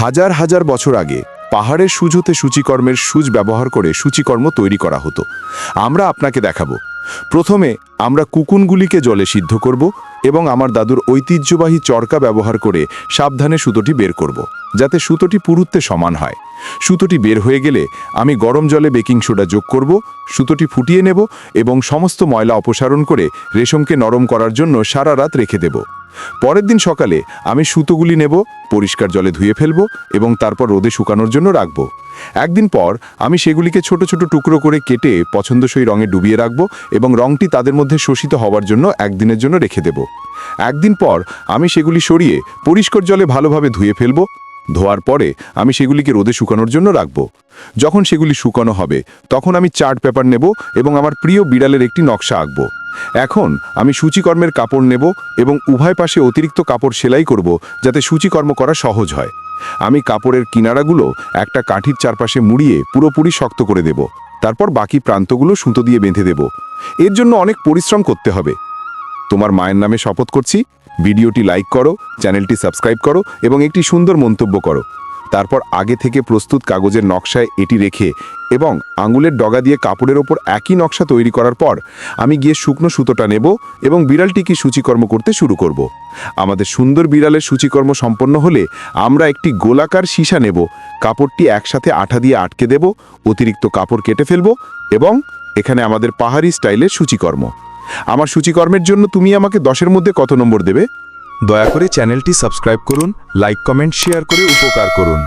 হাজার হাজার বছর আগে পাহাড়ের সুজ হতে সূচিকর্মের সুজ ব্যবহার করে সূচিকর্ম তৈরি করা হতো। আমরা আপনাকে দেখাবো। প্রথমে আমরা কুকুনগুলিকে জলে সিদ্ধ করব এবং আমার দাদুর ঐতিহ্যবাহী চরকা ব্যবহার করে সাবধানে সুতোটি বের করব, যাতে সুতোটি পুরুত্বে সমান হয়। সুতোটি বের হয়ে গেলে আমি গরম জলে বেকিং সোডা যোগ করব, সুতোটি ফুটিয়ে নেব এবং সমস্ত ময়লা অপসারণ করে রেশমকে নরম করার জন্য সারা রাত রেখে দেব। পরের দিন সকালে আমি সুতোগুলি নেব, পরিষ্কার জলে ধুয়ে ফেলব এবং তারপর রোদে শুকানোর জন্য রাখব। একদিন পর আমি সেগুলিকে ছোট ছোট টুকরো করে কেটে পছন্দসই রঙে ডুবিয়ে রাখব এবং রঙটি তাদের মধ্যে শোষিত হওয়ার জন্য একদিনের জন্য রেখে দেব। একদিন পর আমি সেগুলি সরিয়ে পরিষ্কার জলে ভালোভাবে ধুয়ে ফেলব। ধোয়ার পরে আমি সেগুলিকে রোদে শুকানোর জন্য রাখব। যখন সেগুলি শুকানো হবে তখন আমি চার্ট পেপার নেব এবং আমার প্রিয় বিড়ালের একটি নকশা আঁকব। এখন আমি সূচিকর্মের কাপড় নেব এবং উভয় পাশে অতিরিক্ত কাপড় সেলাই করব, যাতে সূচিকর্ম করা সহজ হয়। আমি কাপড়ের কিনারাগুলো একটা কাঠির চারপাশে মুড়িয়ে পুরোপুরি শক্ত করে দেব। তারপর বাকি প্রান্তগুলো সুতো দিয়ে বেঁধে দেব। এর জন্য অনেক পরিশ্রম করতে হবে। তোমার মায়ের নামে শপথ করছি, ভিডিওটি লাইক করো, চ্যানেলটি সাবস্ক্রাইব করো এবং একটি সুন্দর মন্তব্য করো। তারপর আগে থেকে প্রস্তুত কাগজের নকশায় এটি রেখে এবং আঙুলের ডগা দিয়ে কাপড়ের ওপর একই নকশা তৈরি করার পর আমি গিয়ে শুকনো সুতোটা নেব এবং বিড়ালটিকে সূচিকর্ম করতে শুরু করব। আমাদের সুন্দর বিড়ালের সূচিকর্ম সম্পন্ন হলে আমরা একটি গোলাকার সীসা নেব, কাপড়টি একসাথে আঠা দিয়ে আটকে দেব, অতিরিক্ত কাপড় কেটে ফেলব এবং এখানে আমাদের পাহাড়ি স্টাইলের সূচিকর্ম। আমার সূচিকর্মের জন্য তুমি আমাকে 10-এর মধ্যে কত নম্বর দেবে? দয়া করে চ্যানেলটি সাবস্ক্রাইব করুন, লাইক কমেন্ট শেয়ার করে উপকার করুন।